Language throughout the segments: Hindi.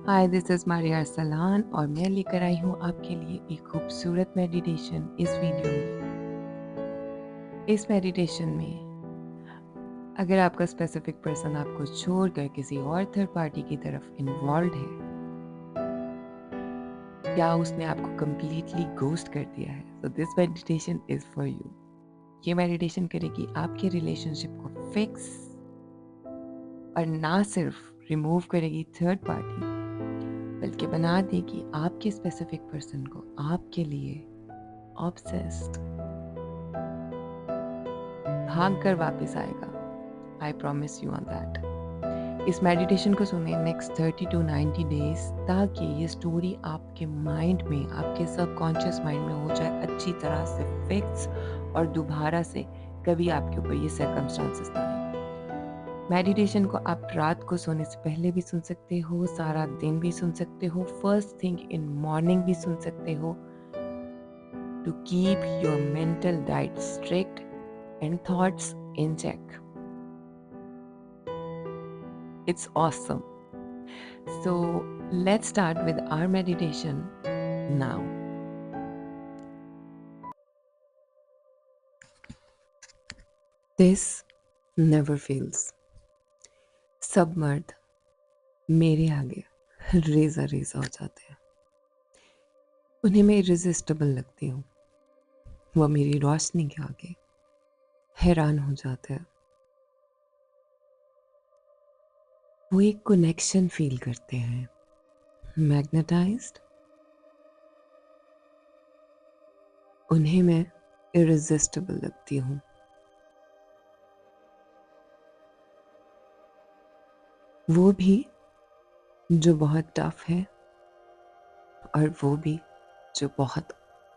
Hi, this is Maria Arsalan और मैं लेकर आई हूँ आपके लिए एक खूबसूरत मेडिटेशन इस वीडियो में। इस मेडिटेशन में अगर आपका स्पेसिफिक पर्सन आपको छोड़कर किसी और थर्ड पार्टी की तरफ इन्वॉल्व है या उसने आपको कम्प्लीटली घोस्ट कर दिया है, तो this meditation is for you. ये मेडिटेशन करेगी आपके रिलेशनशिप को फिक्स और ना सिर्फ रिमूव करेगी थर्ड पार्टी, बल्कि बना देगी आपके स्पेसिफिक पर्सन को आपके लिए ऑब्सेस्ड, भाग कर वापस आएगा। I promise you on that. इस मेडिटेशन को सुने नेक्स्ट 30 to 90 डेज, ताकि ये स्टोरी आपके माइंड में, आपके सबकॉन्शियस माइंड में हो जाए अच्छी तरह से फिक्स और दोबारा से कभी आपके ऊपर ये सर्कमस्टांसेस ना आए। मेडिटेशन को आप रात को सोने से पहले भी सुन सकते हो, सारा दिन भी सुन सकते हो, फर्स्ट थिंग इन मॉर्निंग भी सुन सकते हो, to keep your mental diet strict and thoughts in check. It's awesome. So let's start with our meditation now. This never fails. सब मर्द मेरे आगे रेजा रेजा हो जाते हैं। उन्हें मैं इरेजिस्टेबल लगती हूँ। वह मेरी रोशनी के आगे हैरान हो जाते हैं। वो एक कनेक्शन फील करते हैं, मैग्नेटाइज्ड। उन्हें मैं इरेजिस्टेबल लगती हूँ। वो भी जो बहुत टफ है और वो भी जो बहुत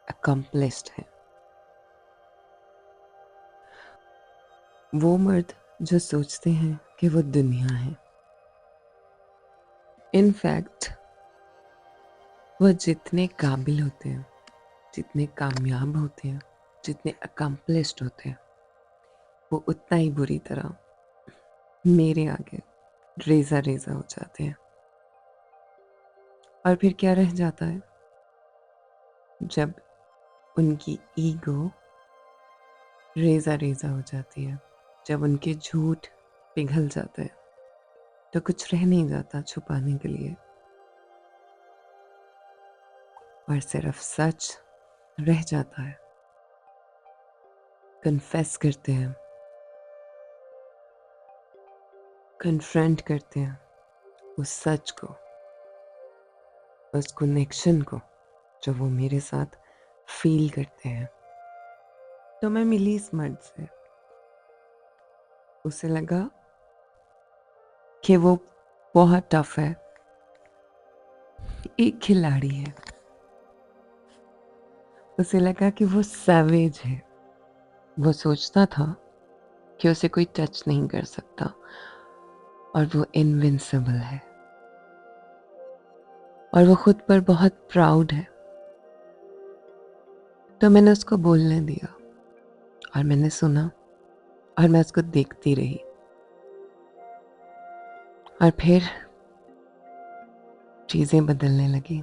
अकम्प्लिश्ड है। वो मर्द जो सोचते हैं कि वो दुनिया है। इनफैक्ट वो जितने काबिल होते हैं, जितने कामयाब होते हैं, जितने अकम्प्लिश्ड होते हैं, वो उतना ही बुरी तरह मेरे आगे रेजा रेजा हो जाते हैं। और फिर क्या रह जाता है? जब उनकी ईगो रेजा रेजा हो जाती है, जब उनके झूठ पिघल जाते हैं, तो कुछ रह नहीं जाता छुपाने के लिए, और सिर्फ सच रह जाता है। कन्फेस करते हैं, कन्फ्रंट करते हैं उस सच को, उस कनेक्शन को जो वो मेरे साथ फील करते हैं। तो मैं मिली इस मर्द से। उसे लगा कि वो बहुत टफ है, एक खिलाड़ी है। उसे लगा कि वो सैवेज है। वो सोचता था कि उसे कोई टच नहीं कर सकता और वो इनविंसिबल है, और वो खुद पर बहुत प्राउड है। तो मैंने उसको बोलने दिया और मैंने सुना और मैं उसको देखती रही। और फिर चीजें बदलने लगी।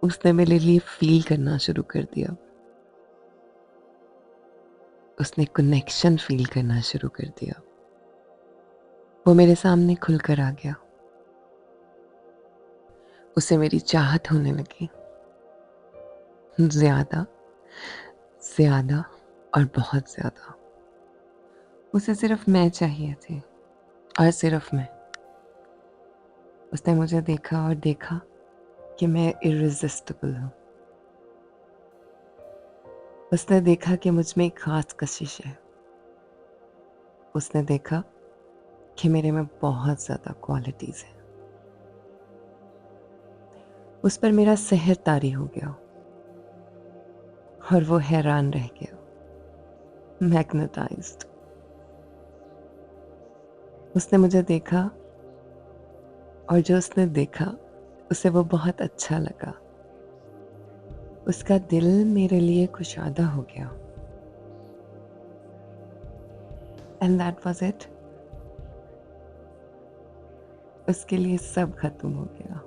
उसने मेरे लिए फील करना शुरू कर दिया। उसने कनेक्शन फील करना शुरू कर दिया। वो मेरे सामने खुलकर आ गया। उसे मेरी चाहत होने लगी, ज्यादा, ज्यादा और बहुत ज्यादा। उसे सिर्फ मैं चाहिए थी, और सिर्फ मैं। उसने मुझे देखा और देखा कि मैं इरेजिस्टिबल हूँ। उसने देखा कि मुझ में एक खास कशिश है। उसने देखा कि मेरे में बहुत ज्यादा क्वालिटीज हैं। उस पर मेरा सहर तारी हो गया और वो हैरान रह गया, मैग्नेटाइज्ड। उसने मुझे देखा और जो उसने देखा उसे वो बहुत अच्छा लगा। उसका दिल मेरे लिए कुशादा हो गया। And that was it. उसके लिए सब खत्म हो गया।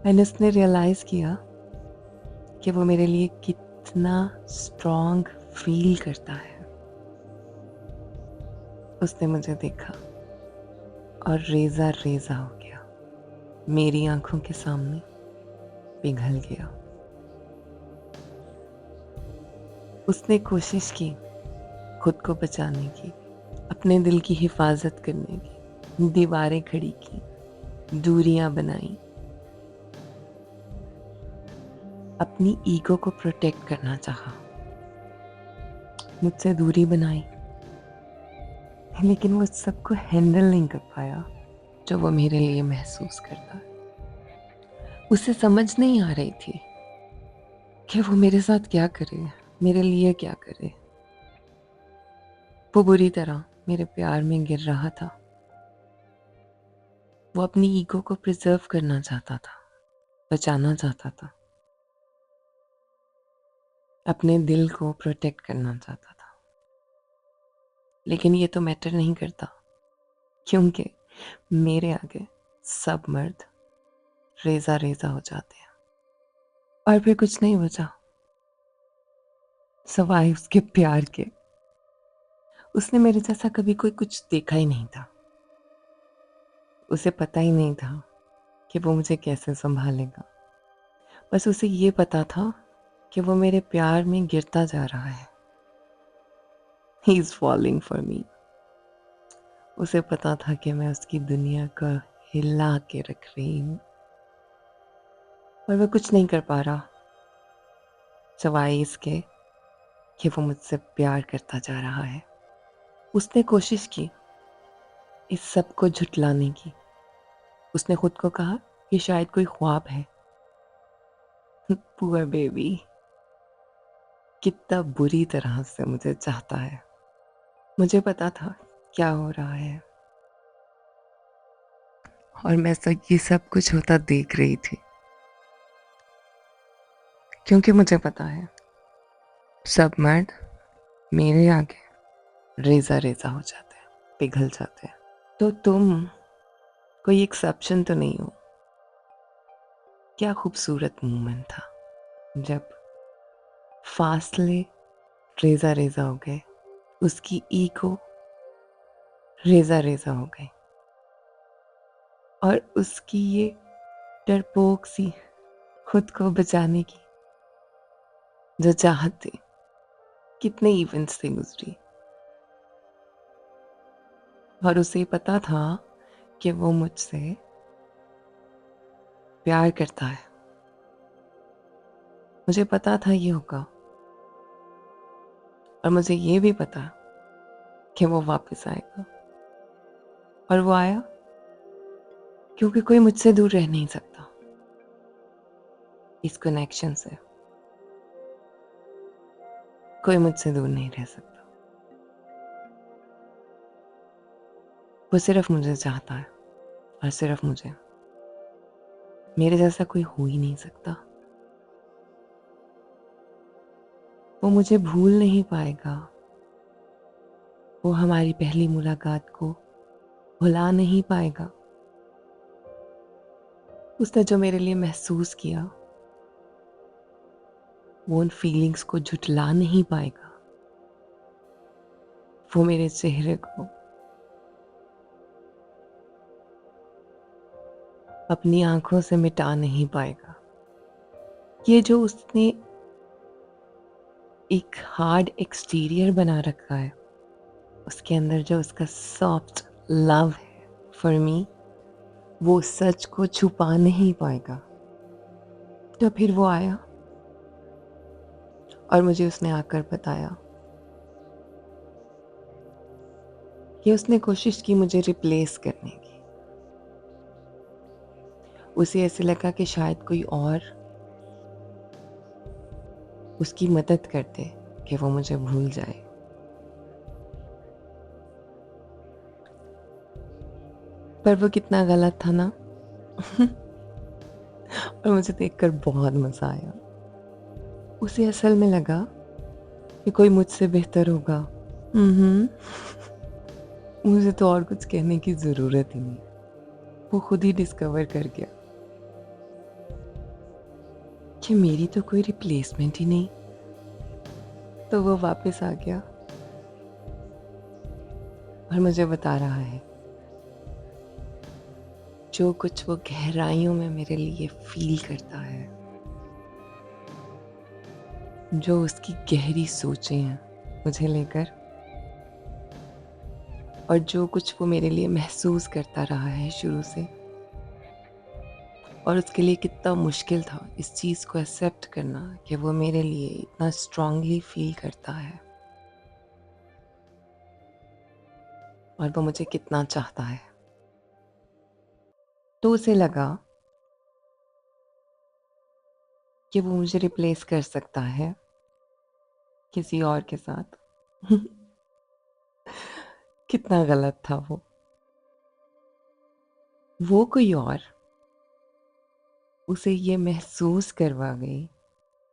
एंड उसने रियलाइज किया कि वो मेरे लिए कितना स्ट्रॉन्ग फील करता है। उसने मुझे देखा और रेजा रेजा हो गया, मेरी आंखों के सामने पिघल गया। उसने कोशिश की खुद को बचाने की, अपने दिल की हिफाजत करने की, दीवारें खड़ी की, दूरियां बनाई, अपनी ईगो को प्रोटेक्ट करना चाहा, मुझसे दूरी बनाई, लेकिन वो सबको हैंडल नहीं कर पाया जो वो मेरे लिए महसूस करता है। उसे समझ नहीं आ रही थी कि वो मेरे साथ क्या करे, मेरे लिए क्या करे। वो बुरी तरह मेरे प्यार में गिर रहा था। वो अपनी ईगो को प्रिजर्व करना चाहता था, बचाना चाहता था, अपने दिल को प्रोटेक्ट करना चाहता था। लेकिन ये तो मैटर नहीं करता, क्योंकि मेरे आगे सब मर्द रेजा रेजा हो जाते हैं। और फिर कुछ नहीं बचा सवाए उसके प्यार के। उसने मेरे जैसा कभी कोई कुछ देखा ही नहीं था। उसे पता ही नहीं था कि वो मुझे कैसे संभालेगा। बस उसे ये पता था कि वो मेरे प्यार में गिरता जा रहा है। He is falling for me. उसे पता था कि मैं उसकी दुनिया को हिला के रख रही हूँ, और वह कुछ नहीं कर पा रहा सिवाय इसके कि वो मुझसे प्यार करता जा रहा है। उसने कोशिश की इस सब को झुटलाने की। उसने खुद को कहा कि शायद कोई ख्वाब है। पुअर बेबी, कितना बुरी तरह से मुझे चाहता है। मुझे पता था क्या हो रहा है, और मैं ये सब कुछ होता देख रही थी, क्योंकि मुझे पता है सब मर्द मेरे आगे रेजा रेजा हो जाते हैं, पिघल जाते हैं। तो तुम कोई एक्सेप्शन तो नहीं हो। क्या खूबसूरत मोमेंट था जब फासले रेजा रेजा हो गए, उसकी ईगो रेजा रेजा हो गई, और उसकी ये डरपोक सी खुद को बचाने की जो चाहत थी, कितने इवेंट्स से गुजरी। और उसे पता था कि वो मुझसे प्यार करता है। मुझे पता था ये होगा, और मुझे ये भी पता कि वो वापस आएगा। और वो आया, क्योंकि कोई मुझसे दूर रह नहीं सकता। इस कनेक्शन से कोई मुझसे दूर नहीं रह सकता। वो सिर्फ मुझे चाहता है, और सिर्फ मुझे। मेरे जैसा कोई हो ही नहीं सकता। वो मुझे भूल नहीं पाएगा। वो हमारी पहली मुलाकात को भुला नहीं पाएगा। उसने जो मेरे लिए महसूस किया, वो उन फीलिंग्स को झुठला नहीं पाएगा। वो मेरे चेहरे को अपनी आंखों से मिटा नहीं पाएगा। ये जो उसने एक हार्ड एक्सटीरियर बना रखा है, उसके अंदर जो उसका सॉफ्ट लव है फॉर मी, वो सच को छुपा नहीं पाएगा। तो फिर वो आया, और मुझे उसने आकर बताया कि उसने कोशिश की मुझे रिप्लेस करने की। उसे ऐसे लगा कि शायद कोई और उसकी मदद कर दे कि वो मुझे भूल जाए। पर वो कितना गलत था ना। और मुझे देखकर बहुत मजा आया। उसे असल में लगा कि कोई मुझसे बेहतर होगा। मुझे तो और कुछ कहने की ज़रूरत ही नहीं। वो खुद ही डिस्कवर कर गया कि मेरी तो कोई रिप्लेसमेंट ही नहीं। तो वो वापस आ गया और मुझे बता रहा है जो कुछ वो गहराइयों में मेरे लिए फील करता है, जो उसकी गहरी सोचें हैं मुझे लेकर, और जो कुछ वो मेरे लिए महसूस करता रहा है शुरू से, और उसके लिए कितना मुश्किल था इस चीज़ को एक्सेप्ट करना कि वो मेरे लिए इतना स्ट्रांगली फील करता है और वो मुझे कितना चाहता है। तो उसे लगा कि वो मुझे रिप्लेस कर सकता है किसी और के साथ। कितना गलत था वो कोई और उसे ये महसूस करवा गई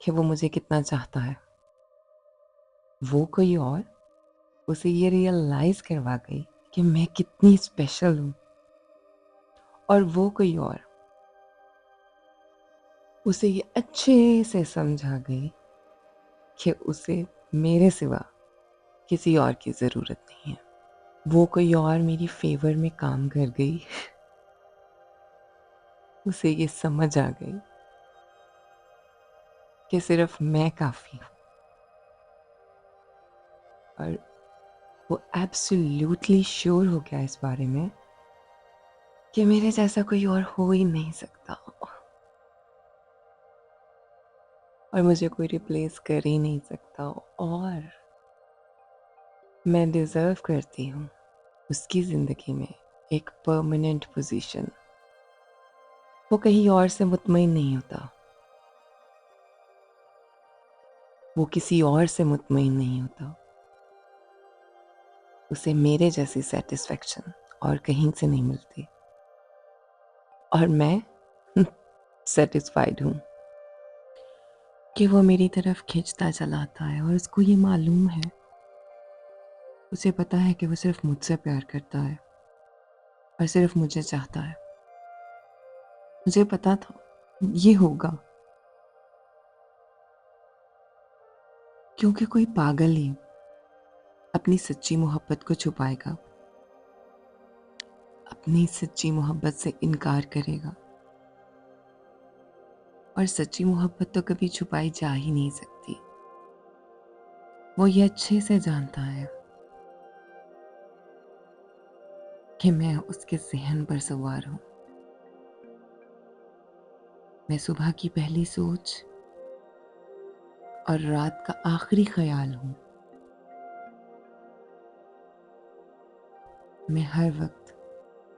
कि वो मुझे कितना चाहता है। वो कोई और उसे ये रियलाइज करवा गई कि मैं कितनी स्पेशल हूँ। और वो कोई और उसे ये अच्छे से समझा गई कि उसे मेरे सिवा किसी और की ज़रूरत नहीं है। वो कोई और मेरी फेवर में काम कर गई। उसे ये समझ आ गई कि सिर्फ मैं काफ़ी हूँ, और वो एब्सोल्युटली श्योर हो गया इस बारे में कि मेरे जैसा कोई और हो ही नहीं सकता और मुझे कोई रिप्लेस कर ही नहीं सकता, और मैं डिज़र्व करती हूँ उसकी ज़िंदगी में एक परमानेंट पोजीशन। वो कहीं और से मुतमईन नहीं होता, वो किसी और से मुतमईन नहीं होता। उसे मेरे जैसी सेटिस्फेक्शन और कहीं से नहीं मिलती, और मैं सेटिस्फाइड हूँ कि वो मेरी तरफ खींचता चला आता है। और उसको ये मालूम है, उसे पता है कि वो सिर्फ मुझसे प्यार करता है और सिर्फ मुझे चाहता है। मुझे पता था ये होगा, क्योंकि कोई पागल ही अपनी सच्ची मोहब्बत को छुपाएगा, अपनी सच्ची मोहब्बत से इनकार करेगा, और सच्ची मोहब्बत तो कभी छुपाई जा ही नहीं सकती। वो ये अच्छे से जानता है कि मैं उसके ज़हन पर सवार हूँ। मैं सुबह की पहली सोच और रात का आखिरी ख्याल हूँ। मैं हर वक्त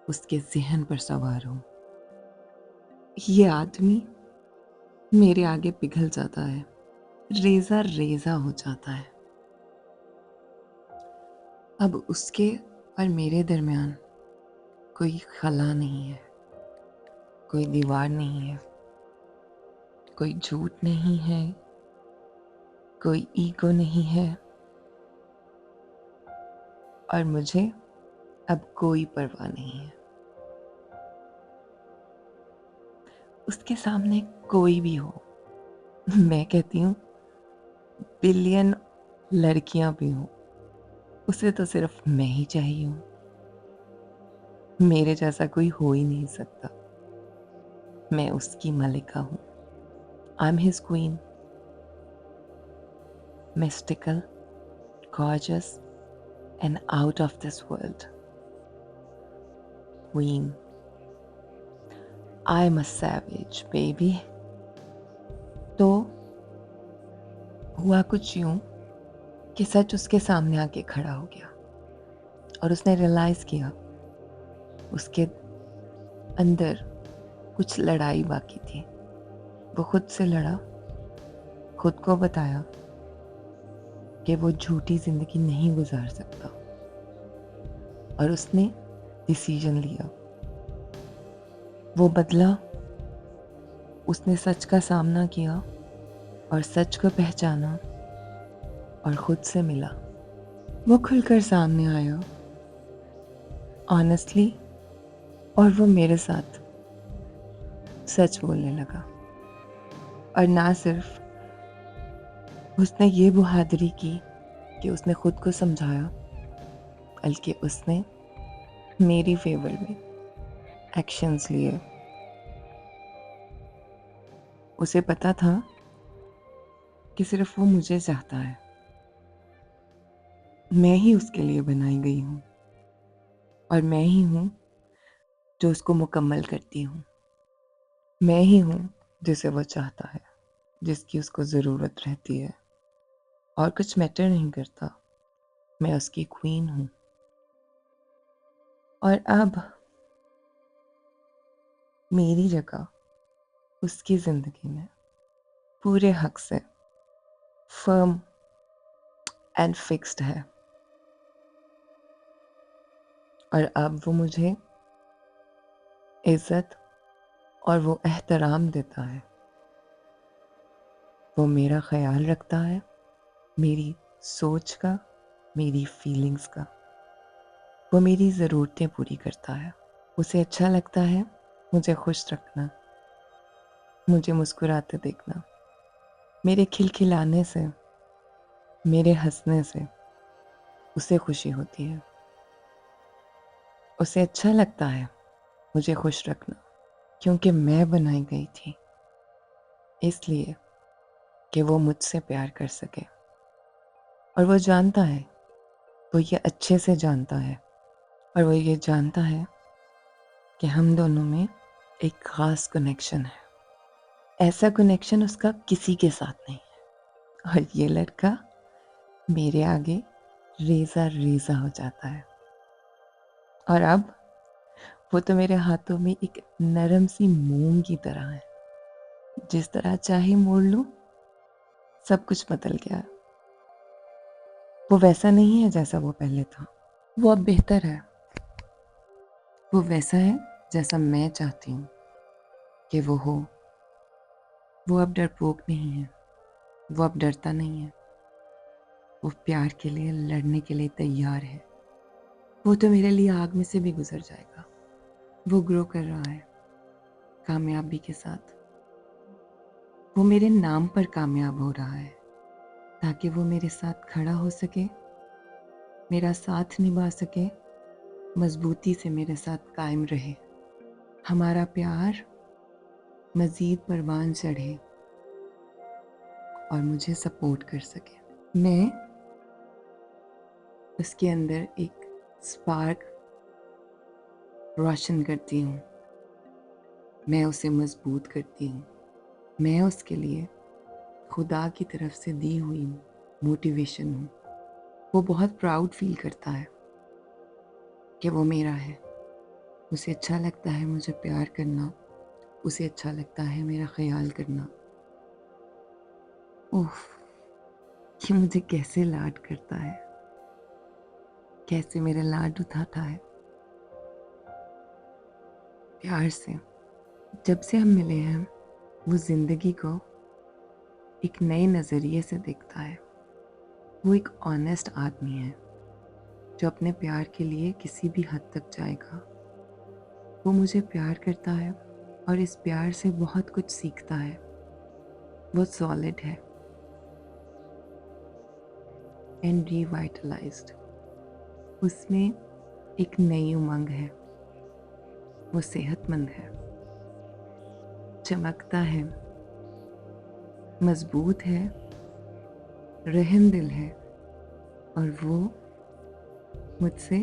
उसके ज़हन पर सवार हूँ। ये आदमी मेरे आगे पिघल जाता है, रेजा रेजा हो जाता है। अब उसके और मेरे दरमियान कोई खला नहीं है, कोई दीवार नहीं है, कोई झूठ नहीं है, कोई ईगो नहीं है, और मुझे अब कोई परवाह नहीं है। उसके सामने कोई भी हो, मैं कहती हूँ बिलियन लड़कियां भी हों, उसे तो सिर्फ मैं ही चाहिए हूँ। मेरे जैसा कोई हो ही नहीं सकता। मैं उसकी मलिका हूँ। I am his queen, mystical, gorgeous, and out of this world. Queen. I'm a savage, baby. तो हुआ कुछ यूं कि सच उसके सामने आके खड़ा हो गया, और उसने रियलाइज किया उसके अंदर कुछ लड़ाई बाकी थी। वो खुद से लड़ा, खुद को बताया कि वो झूठी जिंदगी नहीं गुजार सकता, और उसने डिसीजन लिया। वो बदला, उसने सच का सामना किया और सच को पहचाना और खुद से मिला। वो खुलकर सामने आया ऑनेस्टली, और वो मेरे साथ सच बोलने लगा। और ना सिर्फ उसने ये बहादुरी की कि उसने खुद को समझाया, बल्कि उसने मेरी फेवर में एक्शंस लिए। उसे पता था कि सिर्फ वो मुझे चाहता है, मैं ही उसके लिए बनाई गई हूँ, और मैं ही हूँ जो उसको मुकम्मल करती हूँ। मैं ही हूँ जिसे वो चाहता है, जिसकी उसको ज़रूरत रहती है, और कुछ मैटर नहीं करता। मैं उसकी क्वीन हूँ। और अब मेरी जगह उसकी ज़िंदगी में पूरे हक से फर्म एंड फिक्स्ड है। और अब वो मुझे इज्जत और वो एहतराम देता है। वो मेरा ख्याल रखता है, मेरी सोच का, मेरी फीलिंग्स का। वो मेरी ज़रूरतें पूरी करता है। उसे अच्छा लगता है मुझे खुश रखना, मुझे मुस्कुराते देखना। मेरे खिलखिलाने से, मेरे हंसने से उसे खुशी होती है। उसे अच्छा लगता है मुझे खुश रखना, क्योंकि मैं बनाई गई थी इसलिए कि वो मुझसे प्यार कर सके। और वो जानता है, वो ये अच्छे से जानता है, और वो ये जानता है कि हम दोनों में एक ख़ास कनेक्शन है। ऐसा कनेक्शन उसका किसी के साथ नहीं है। और ये लड़का मेरे आगे रेज़ा रेज़ा हो जाता है। और अब वो तो मेरे हाथों में एक नरम सी मोम की तरह है। जिस तरह चाहे मोड़ लूं, सब कुछ बदल गया। वो वैसा नहीं है जैसा वो पहले था। वो अब बेहतर है। वो वैसा है जैसा मैं चाहती हूँ कि वो हो। वो अब डरपोक नहीं है। वो अब डरता नहीं है। वो प्यार के लिए लड़ने के लिए तैयार है। वो तो मेरे लिए आग में से भी गुजर जाएगा। वो ग्रो कर रहा है कामयाबी के साथ। वो मेरे नाम पर कामयाब हो रहा है, ताकि वो मेरे साथ खड़ा हो सके, मेरा साथ निभा सके, मजबूती से मेरे साथ कायम रहे। हमारा प्यार मज़ीद परवान चढ़े और मुझे सपोर्ट कर सके। मैं उसके अंदर एक स्पार्क रोशन करती हूँ। मैं उसे मजबूत करती हूँ। मैं उसके लिए खुदा की तरफ से दी हुई मोटिवेशन हूँ। वो बहुत प्राउड फील करता है कि वो मेरा है। उसे अच्छा लगता है मुझे प्यार करना। उसे अच्छा लगता है मेरा ख्याल करना। ओह, कि मुझे कैसे लाड करता है, कैसे मेरे लाड उठाता है प्यार से। जब से हम मिले हैं, वो जिंदगी को एक नए नज़रिए से देखता है। वो एक ऑनेस्ट आदमी है जो अपने प्यार के लिए किसी भी हद तक जाएगा। वो मुझे प्यार करता है और इस प्यार से बहुत कुछ सीखता है। वो सॉलिड है एंड रिवाइटलाइज्ड। उसमें एक नई उमंग है। वो सेहतमंद है, चमकता है, मजबूत है, रहमदिल है, और वो मुझसे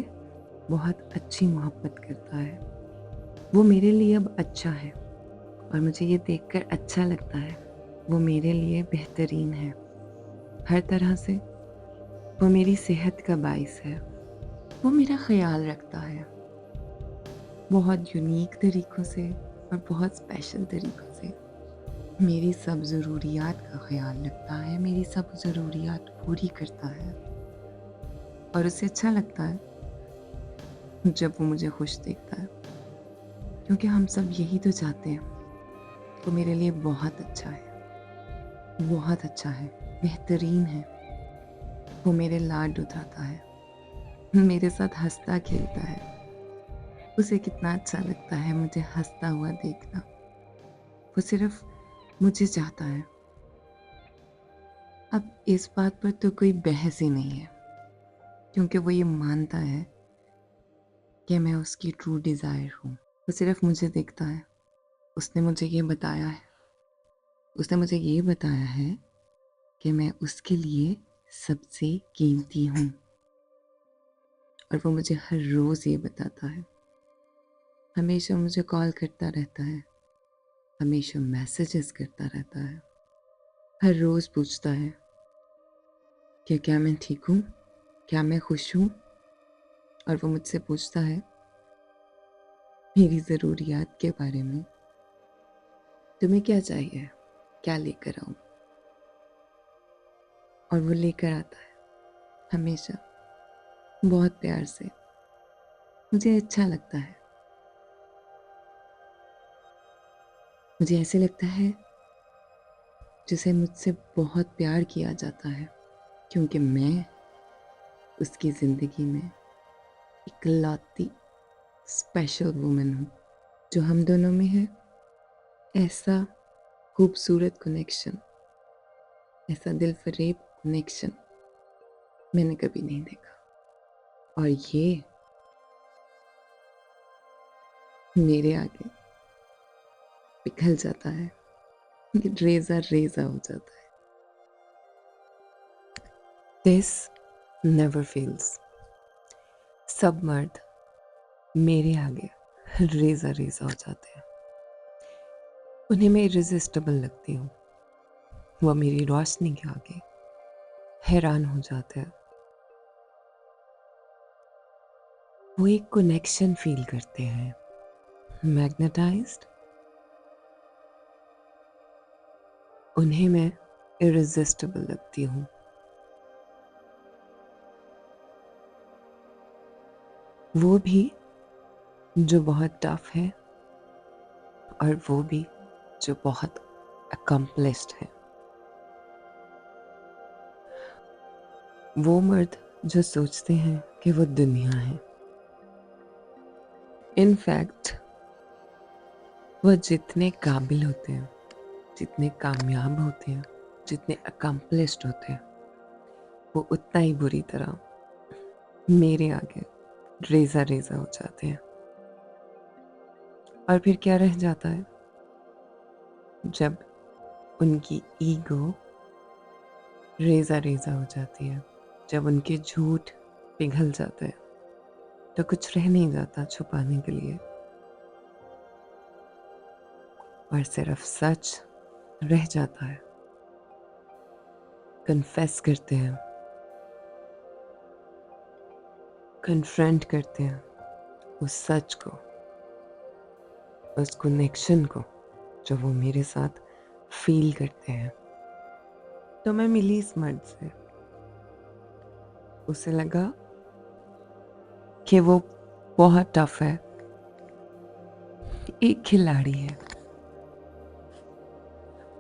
बहुत अच्छी मोहब्बत करता है। वो मेरे लिए अब अच्छा है, और मुझे ये देखकर अच्छा लगता है। वो मेरे लिए बेहतरीन है हर तरह से। वो मेरी सेहत का बाइस है। वो मेरा ख्याल रखता है बहुत यूनिक तरीक़ों से और बहुत स्पेशल तरीक़ों से। मेरी सब ज़रूरियात का ख्याल रखता है, मेरी सब ज़रूरियात पूरी करता है। और उसे अच्छा लगता है जब वो मुझे खुश देखता है, क्योंकि हम सब यही तो चाहते हैं। वो मेरे लिए बहुत अच्छा है, बहुत अच्छा है, बेहतरीन है। वो मेरे लाड उठाता है, मेरे साथ हंसता खेलता है, उसे कितना अच्छा लगता है मुझे हँसता हुआ देखना। वो सिर्फ़ मुझे चाहता है। अब इस बात पर तो कोई बहस ही नहीं है, क्योंकि वो ये मानता है कि मैं उसकी ट्रू डिज़ायर हूँ। वो सिर्फ़ मुझे देखता है। उसने मुझे ये बताया है कि मैं उसके लिए सबसे कीमती हूँ, और वो मुझे हर रोज़ ये बताता है। हमेशा मुझे कॉल करता रहता है, हमेशा मैसेजेस करता रहता है, हर रोज़ पूछता है कि क्या मैं ठीक हूँ, क्या मैं खुश हूँ। और वो मुझसे पूछता है मेरी ज़रूरियात के बारे में, तुम्हें क्या चाहिए, क्या लेकर आऊँ। और वो लेकर आता है हमेशा, बहुत प्यार से। मुझे अच्छा लगता है। मुझे ऐसे लगता है जैसे मुझसे बहुत प्यार किया जाता है, क्योंकि मैं उसकी ज़िंदगी में इकलौती स्पेशल वुमन हूँ। जो हम दोनों में है, ऐसा खूबसूरत कनेक्शन, ऐसा दिल फरेब कनेक्शन मैंने कभी नहीं देखा। और ये मेरे आगे पिघल जाता है, ये रेजा रेजा हो जाता है। This never fails. सब मर्द मेरे आगे रेजा रेजा हो जाते हैं। उन्हें मैं इरेजिस्टिबल लगती हूँ। वो मेरी रोशनी के आगे हैरान हो जाते हैं। वो एक कनेक्शन फील करते हैं, मैग्नेटाइज्ड। उन्हें मैं इरेजिस्टिबल लगती हूँ। वो भी जो बहुत टफ है, और वो भी जो बहुत अकम्पलिश्ड है। वो मर्द जो सोचते हैं कि वो दुनिया है। इनफैक्ट वो जितने काबिल होते हैं, जितने कामयाब होते हैं, जितने अकम्पलिश्ड होते हैं, वो उतना ही बुरी तरह मेरे आगे रेजा रेजा हो जाते हैं। और फिर क्या रह जाता है, जब उनकी ईगो रेजा रेजा हो जाती है, जब उनके झूठ पिघल जाते हैं, तो कुछ रह नहीं जाता छुपाने के लिए, और सिर्फ सच रह जाता है। कन्फेस करते हैं, कन्फ्रंट करते हैं उस सच को, उस कनेक्शन को जो वो मेरे साथ फील करते हैं। तो मैं मिली इस मर्द से। उसे लगा कि वो बहुत टफ है, एक खिलाड़ी है।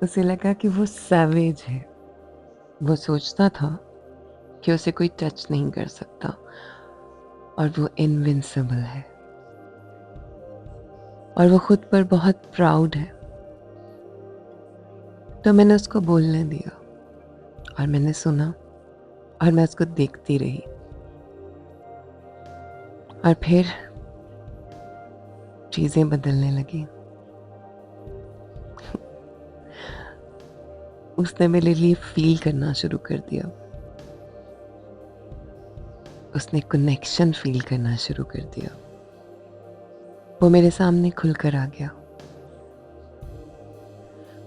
उसे लगा कि वो सैवेज है। वो सोचता था कि उसे कोई टच नहीं कर सकता, और वो इनविंसिबल है, और वो खुद पर बहुत प्राउड है। तो मैंने उसको बोलने दिया, और मैंने सुना, और मैं उसको देखती रही। और फिर चीजें बदलने लगी। उसने मेरे लिए फील करना शुरू कर दिया। उसने कनेक्शन फील करना शुरू कर दिया। वो मेरे सामने खुलकर आ गया।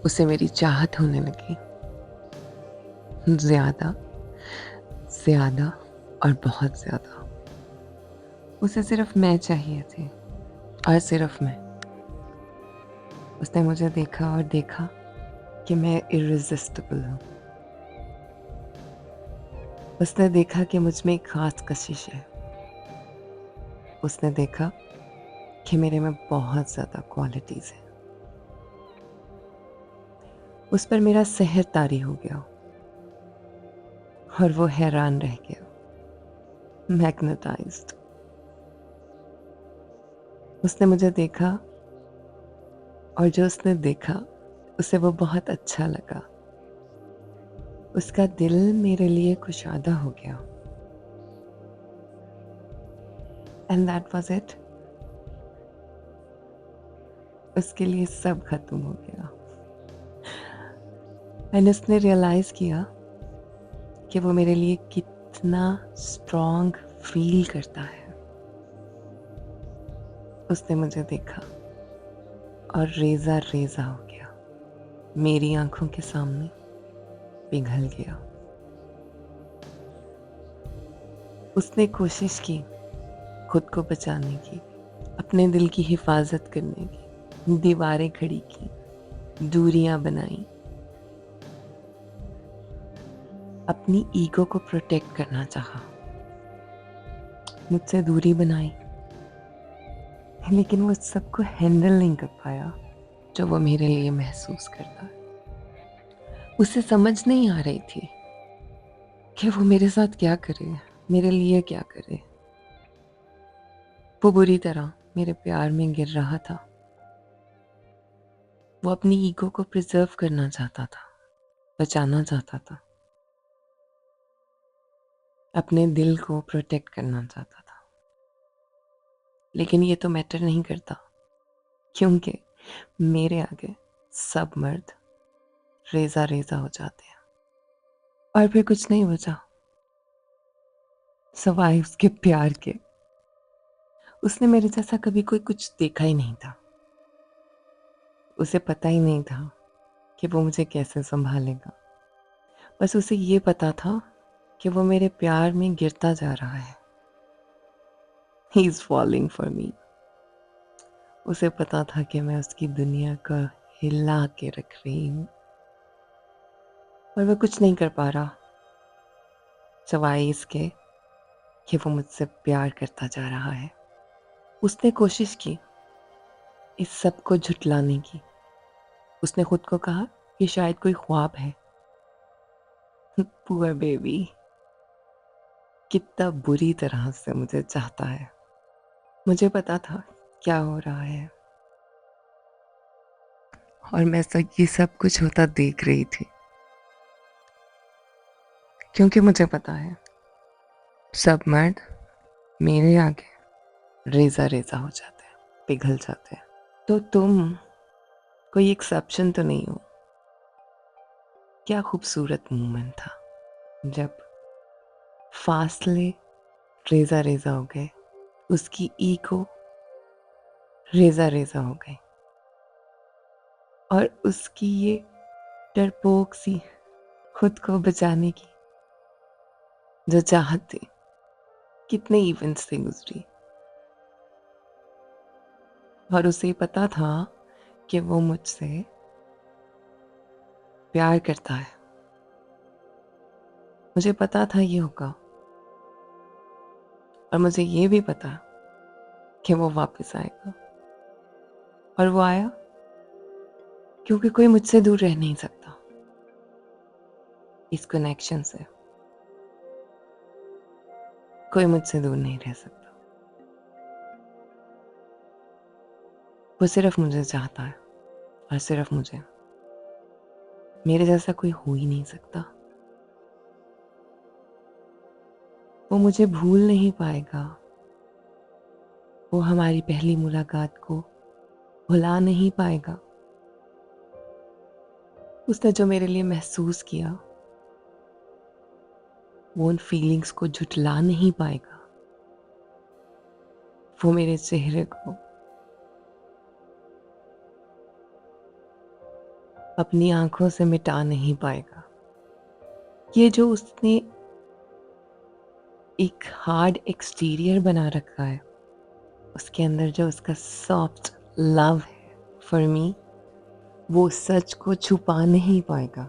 उसे मेरी चाहत होने लगी, ज्यादा, ज्यादा, और बहुत ज्यादा। उसे सिर्फ मैं चाहिए थी, और सिर्फ मैं। उसने मुझे देखा और देखा कि मैं इरेजिस्टिबल हूँ। उसने देखा कि मुझ में एक खास कशिश है। उसने देखा कि मेरे में बहुत ज़्यादा क्वालिटीज़ हैं। उस पर मेरा सहर तारी हो गया, और वो हैरान रह गया, मैग्नेटाइज्ड। उसने मुझे देखा और जो उसने देखा उसे वो बहुत अच्छा लगा। उसका दिल मेरे लिए कुशादा हो गया। And that was it. उसके लिए सब खत्म हो गया। एंड उसने रियलाइज किया कि वो मेरे लिए कितना स्ट्रॉन्ग फील करता है। उसने मुझे देखा और रेजा रेजा हो गया, मेरी आंखों के सामने पिघल गया। उसने कोशिश की खुद को बचाने की, अपने दिल की हिफाजत करने की, दीवारें खड़ी की, दूरियां बनाई, अपनी ईगो को प्रोटेक्ट करना चाहा, मुझसे दूरी बनाई, लेकिन वो सबको हैंडल नहीं कर पाया जो वो मेरे लिए महसूस करता है। उसे समझ नहीं आ रही थी कि वो मेरे साथ क्या करे, मेरे लिए क्या करे। वो बुरी तरह मेरे प्यार में गिर रहा था। वो अपनी ईगो को प्रिजर्व करना चाहता था, बचाना चाहता था, अपने दिल को प्रोटेक्ट करना चाहता था। लेकिन ये तो मैटर नहीं करता, क्योंकि मेरे आगे सब मर्द रेजा रेजा हो जाते हैं। और फिर कुछ नहीं बचा सवाए उसके प्यार के। उसने मेरे जैसा कभी कोई कुछ देखा ही नहीं था। उसे पता ही नहीं था कि वो मुझे कैसे संभालेगा। बस उसे ये पता था कि वो मेरे प्यार में गिरता जा रहा है। He is falling for me. उसे पता था कि मैं उसकी दुनिया को हिला के रख रही हूँ, और वह कुछ नहीं कर पा रहा सवाए इसके कि वो मुझसे प्यार करता जा रहा है। उसने कोशिश की इस सब को झुटलाने की। उसने खुद को कहा कि शायद कोई ख्वाब है। पुअर बेबी, कितना बुरी तरह से मुझे चाहता है। मुझे पता था क्या हो रहा है, और मैं ये सब कुछ होता देख रही थी, क्योंकि मुझे पता है सब मर्द मेरे आगे रेजा रेजा हो जाते हैं, पिघल जाते हैं। तो तुम कोई एक्सेप्शन तो नहीं हो। क्या खूबसूरत मोमेंट था जब फासले रेजा रेजा हो गए, उसकी ईगो रेजा रेजा हो गई, और उसकी ये डरपोक सी खुद को बचाने की जो चाहत थी, कितने इवेंट्स से गुजरी। और उसे पता था कि वो मुझसे प्यार करता है। मुझे पता था ये होगा, और मुझे ये भी पता कि वो वापस आएगा। और वो आया, क्योंकि कोई मुझसे दूर रह नहीं सकता इस कनेक्शन से। कोई मुझसे दूर नहीं रह सकता। वो सिर्फ मुझे चाहता है, और सिर्फ मुझे। मेरे जैसा कोई हो ही नहीं सकता। वो मुझे भूल नहीं पाएगा। वो हमारी पहली मुलाकात को भुला नहीं पाएगा। उसने जो मेरे लिए महसूस किया, वो उन फीलिंग्स को झुठला नहीं पाएगा। वो मेरे चेहरे को अपनी आंखों से मिटा नहीं पाएगा। ये जो उसने एक हार्ड एक्सटीरियर बना रखा है, उसके अंदर जो उसका सॉफ्ट लव है फॉर मी, वो सच को छुपा नहीं पाएगा।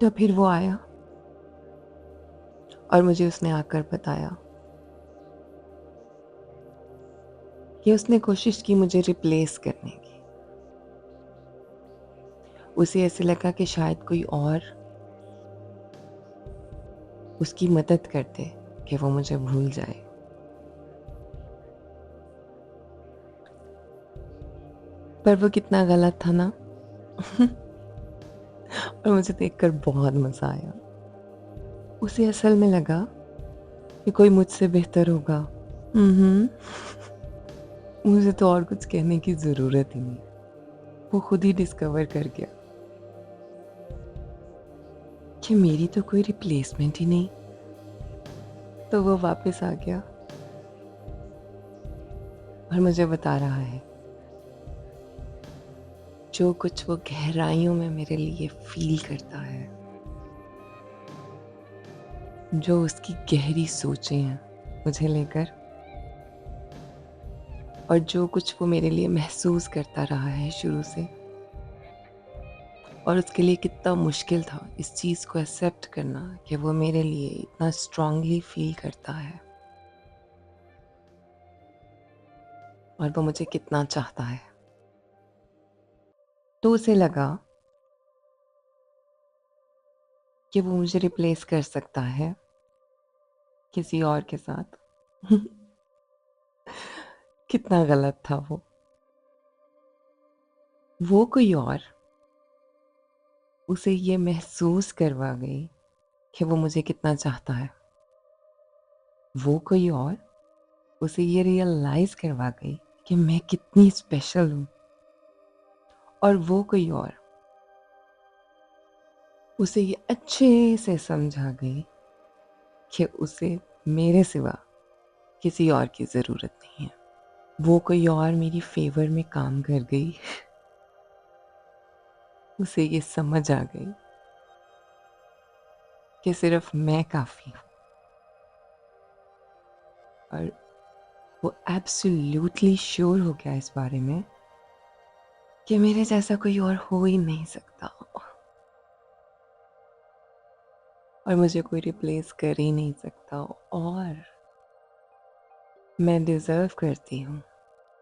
तो फिर वो आया, और मुझे उसने आकर बताया कि उसने कोशिश की मुझे रिप्लेस करने की। उसे ऐसे लगा कि शायद कोई और उसकी मदद कर दे कि वो मुझे भूल जाए। पर वो कितना गलत था ना। और मुझे देखकर बहुत मज़ा आया। उसे असल में लगा कि कोई मुझसे बेहतर होगा। हुँ। मुझे तो और कुछ कहने की ज़रूरत ही नहीं। वो खुद ही डिस्कवर कर गया कि मेरी तो कोई रिप्लेसमेंट ही नहीं। तो वो वापस आ गया और मुझे बता रहा है जो कुछ वो गहराइयों में मेरे लिए फ़ील करता है, जो उसकी गहरी सोचें हैं मुझे लेकर, और जो कुछ वो मेरे लिए महसूस करता रहा है शुरू से, और उसके लिए कितना मुश्किल था इस चीज़ को एक्सेप्ट करना कि वो मेरे लिए इतना स्ट्रांगली फ़ील करता है, और वो मुझे कितना चाहता है। तो उसे लगा कि वो मुझे रिप्लेस कर सकता है किसी और के साथ। कितना गलत था वो। वो कोई और उसे ये महसूस करवा गई कि वो मुझे कितना चाहता है। वो कोई और उसे ये रियलाइज करवा गई कि मैं कितनी स्पेशल हूँ। और वो कोई और उसे ये अच्छे से समझा गई कि उसे मेरे सिवा किसी और की ज़रूरत नहीं है। वो कोई और मेरी फेवर में काम कर गई। उसे ये समझ आ गई कि सिर्फ मैं काफ़ी हूँ, और वो एब्सोल्युटली श्योर हो गया इस बारे में कि मेरे जैसा कोई और हो ही नहीं सकता, और मुझे कोई रिप्लेस कर ही नहीं सकता, और मैं डिज़र्व करती हूँ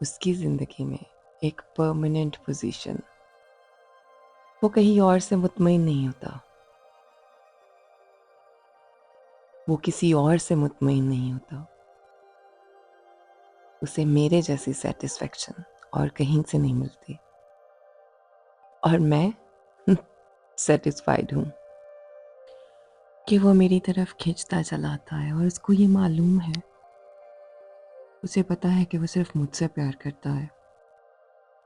उसकी ज़िंदगी में एक परमानेंट पोजीशन। वो कहीं और से मुतमईन नहीं होता, वो किसी और से मुतमईन नहीं होता। उसे मेरे जैसी सेटिस्फेक्शन और कहीं से नहीं मिलती, और मैं सेटिस्फाइड हूँ कि वो मेरी तरफ खींचता चला आता है, और उसको ये मालूम है, उसे पता है कि वो सिर्फ मुझसे प्यार करता है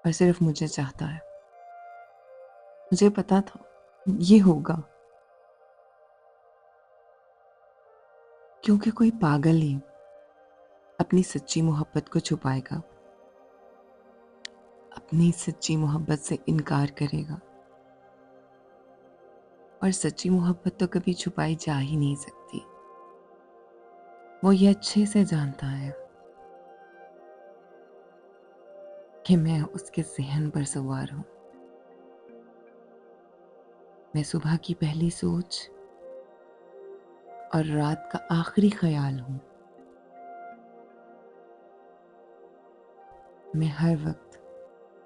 और सिर्फ मुझे चाहता है। मुझे पता था ये होगा, क्योंकि कोई पागल ही अपनी सच्ची मोहब्बत को छुपाएगा, अपनी सच्ची मोहब्बत से इनकार करेगा, और सच्ची मोहब्बत तो कभी छुपाई जा ही नहीं सकती। वो ये अच्छे से जानता है कि मैं उसके ज़हन पर सवार हूँ। मैं सुबह की पहली सोच और रात का आखिरी ख्याल हूँ। मैं हर वक्त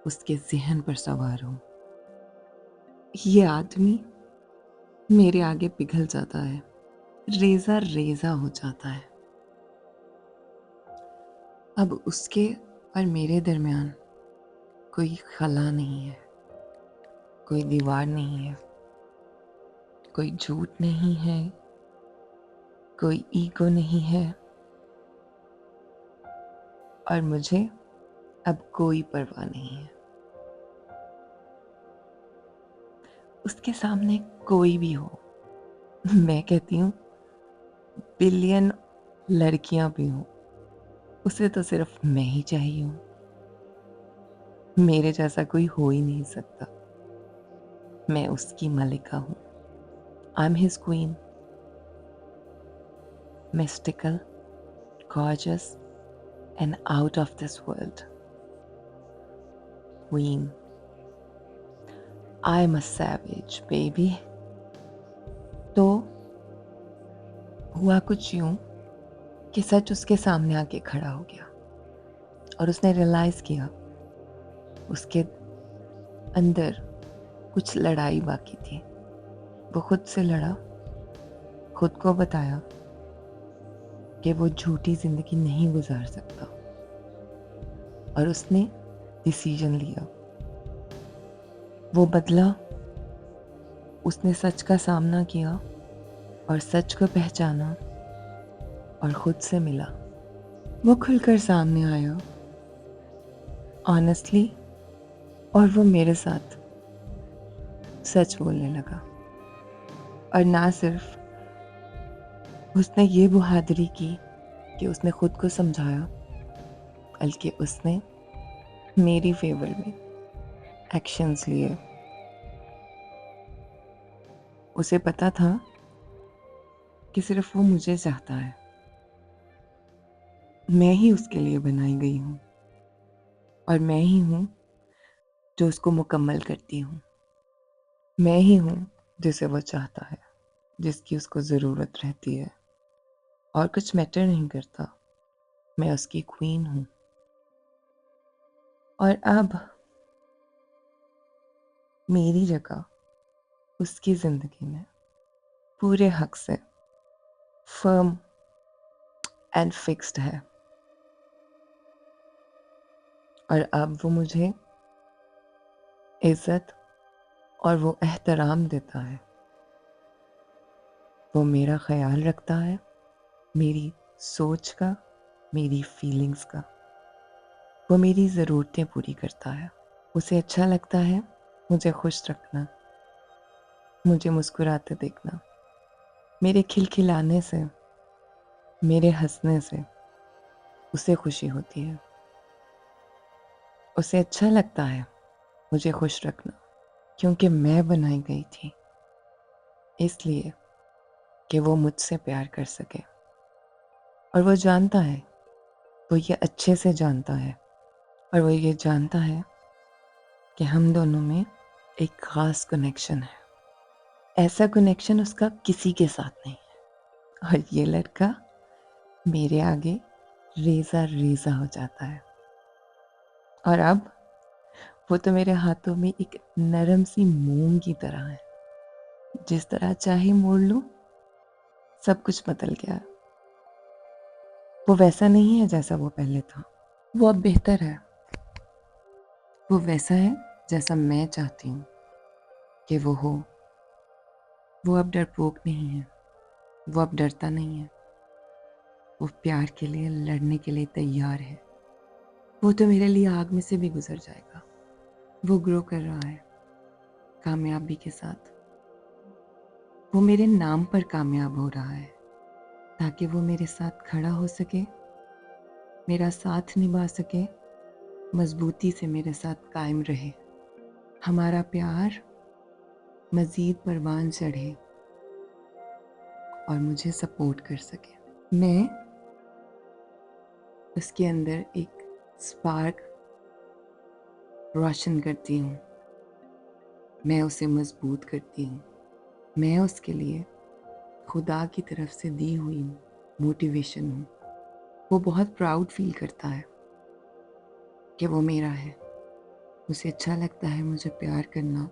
उसके ज़हन पर सवार हूँ। ये आदमी मेरे आगे पिघल जाता है, रेजा रेजा हो जाता है। अब उसके और मेरे दरमियान कोई खला नहीं है, कोई दीवार नहीं है, कोई झूठ नहीं है, कोई ईगो नहीं है, और मुझे अब कोई परवाह नहीं है। उसके सामने कोई भी हो, मैं कहती हूँ बिलियन लड़कियां भी हों, उसे तो सिर्फ मैं ही चाहिए हूँ। मेरे जैसा कोई हो ही नहीं सकता। मैं उसकी मलिका हूँ। I am his queen, mystical, gorgeous, and out of this world. Queen. I'm a savage, baby. तो हुआ कुछ यूं कि सच उसके सामने आके खड़ा हो गया, और उसने रियलाइज किया उसके अंदर कुछ लड़ाई बाकी थी। वो खुद से लड़ा, खुद को बताया कि वो झूठी जिंदगी नहीं गुजार सकता, और उसने डिसीजन लिया वो बदला, उसने सच का सामना किया और सच को पहचाना और खुद से मिला। वो खुलकर सामने आया, ऑनेस्टली, और वो मेरे साथ सच बोलने लगा। और ना सिर्फ उसने ये बहादुरी की कि उसने खुद को समझाया, बल्कि उसने मेरी फेवर में एक्शंस लिए। उसे पता था कि सिर्फ वो मुझे चाहता है, मैं ही उसके लिए बनाई गई हूँ और मैं ही हूँ जो उसको मुकम्मल करती हूँ। मैं ही हूँ जिसे वो चाहता है, जिसकी उसको ज़रूरत रहती है, और कुछ मैटर नहीं करता। मैं उसकी क्वीन हूँ। और अब मेरी जगह उसकी ज़िंदगी में पूरे हक से फर्म एंड फिक्स्ड है। और अब वो मुझे इज्जत और वो एहतराम देता है। वो मेरा ख्याल रखता है, मेरी सोच का, मेरी फीलिंग्स का। वो मेरी ज़रूरतें पूरी करता है। उसे अच्छा लगता है मुझे खुश रखना, मुझे मुस्कुराते देखना। मेरे खिलखिलाने से, मेरे हंसने से उसे खुशी होती है। उसे अच्छा लगता है मुझे खुश रखना, क्योंकि मैं बनाई गई थी इसलिए कि वो मुझसे प्यार कर सके। और वो जानता है, वो ये अच्छे से जानता है, और वो ये जानता है कि हम दोनों में एक ख़ास कनेक्शन है। ऐसा कनेक्शन उसका किसी के साथ नहीं है। और ये लड़का मेरे आगे रेज़ा रेज़ा हो जाता है। और अब वो तो मेरे हाथों में एक नरम सी मोम की तरह है। जिस तरह चाहे मोड़ लूं, सब कुछ बदल गया। वो वैसा नहीं है जैसा वो पहले था। वो अब बेहतर है। वो वैसा है जैसा मैं चाहती हूँ कि वो हो। वो अब डरपोक नहीं है। वो अब डरता नहीं है। वो प्यार के लिए लड़ने के लिए तैयार है। वो तो मेरे लिए आग में से भी गुजर जाएगा। वो ग्रो कर रहा है कामयाबी के साथ। वो मेरे नाम पर कामयाब हो रहा है ताकि वो मेरे साथ खड़ा हो सके, मेरा साथ निभा सके, मजबूती से मेरे साथ कायम रहे। हमारा प्यार मज़ीद परवान चढ़े और मुझे सपोर्ट कर सके। मैं उसके अंदर एक स्पार्क रोशन करती हूँ। मैं उसे मजबूत करती हूँ। मैं उसके लिए खुदा की तरफ से दी हुई मोटिवेशन हूँ। वो बहुत प्राउड फील करता है कि वो मेरा है। उसे अच्छा लगता है मुझे प्यार करना।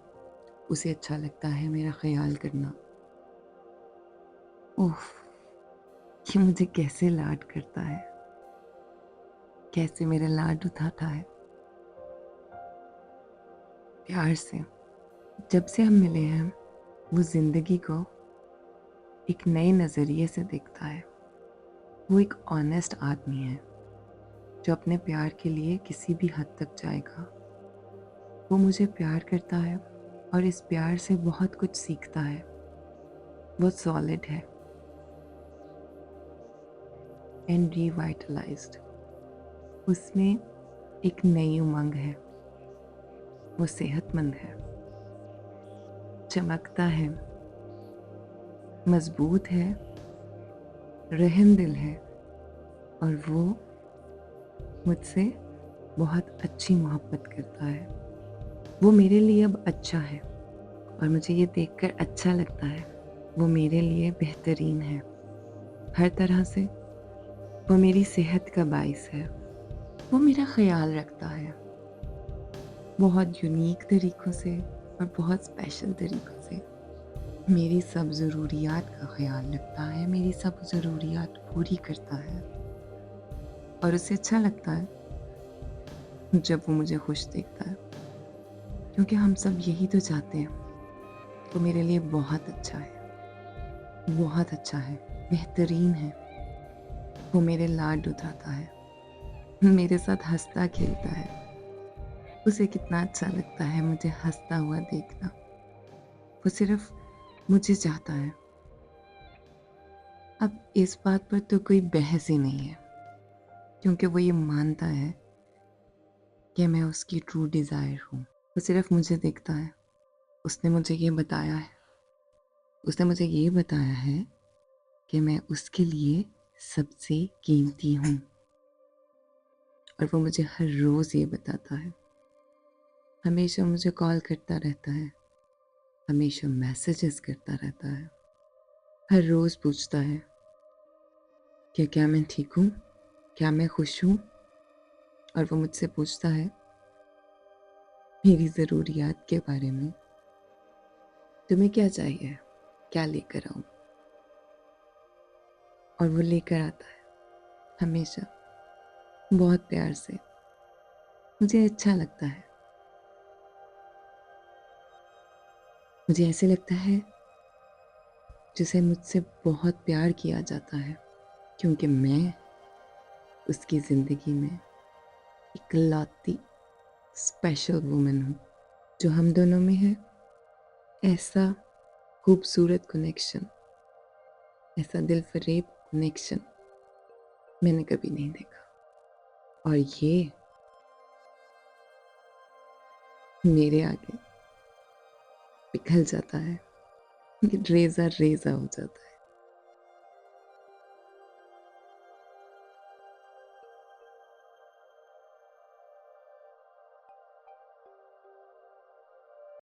उसे अच्छा लगता है मेरा ख्याल करना। ओह, ये मुझे कैसे लाड करता है, कैसे मेरे लाड उठाता है प्यार से। जब से हम मिले हैं, वो जिंदगी को एक नए नज़रिए से देखता है। वो एक ऑनेस्ट आदमी है जो अपने प्यार के लिए किसी भी हद तक जाएगा। वो मुझे प्यार करता है और इस प्यार से बहुत कुछ सीखता है। वो सॉलिड है एंड रिवाइटलाइज्ड। उसमें एक नई उमंग है। वो सेहतमंद है, चमकता है, मजबूत है, रहमदिल है, और वो मुझसे बहुत अच्छी मोहब्बत करता है। वो मेरे लिए अब अच्छा है और मुझे ये देखकर अच्छा लगता है। वो मेरे लिए बेहतरीन है हर तरह से। वो मेरी सेहत का बाइस है। वो मेरा ख्याल रखता है बहुत यूनिक तरीक़ों से और बहुत स्पेशल तरीक़ों से। मेरी सब ज़रूरियात का ख्याल रखता है, मेरी सब ज़रूरियात पूरी करता है। और उसे अच्छा लगता है जब वो मुझे खुश देखता है, क्योंकि हम सब यही तो चाहते हैं। वो मेरे लिए बहुत अच्छा है, बहुत अच्छा है, बेहतरीन है। वो मेरे लाड उठाता है, मेरे साथ हँसता खेलता है। उसे कितना अच्छा लगता है मुझे हँसता हुआ देखना। वो सिर्फ़ मुझे चाहता है। अब इस बात पर तो कोई बहस ही नहीं है, क्योंकि वो ये मानता है कि मैं उसकी ट्रू डिज़ायर हूँ। वो सिर्फ़ मुझे देखता है। उसने मुझे ये बताया है, उसने मुझे ये बताया है कि मैं उसके लिए सबसे कीमती हूँ, और वो मुझे हर रोज़ ये बताता है। हमेशा मुझे कॉल करता रहता है, हमेशा मैसेजेस करता रहता है, हर रोज़ पूछता है कि क्या मैं ठीक हूँ, क्या मैं खुश हूँ। और वो मुझसे पूछता है मेरी ज़रूरियात के बारे में, तुम्हें क्या चाहिए, क्या लेकर आऊँ। और वो लेकर आता है हमेशा, बहुत प्यार से। मुझे अच्छा लगता है, मुझे ऐसे लगता है जिसे मुझसे बहुत प्यार किया जाता है, क्योंकि मैं उसकी ज़िंदगी में इकलौती स्पेशल वुमन हूँ। जो हम दोनों में है, ऐसा खूबसूरत कनेक्शन, ऐसा दिल फरेब कनेक्शन मैंने कभी नहीं देखा। और ये मेरे आगे पिघल जाता है, ये रेज़ा रेज़ा हो जाता है।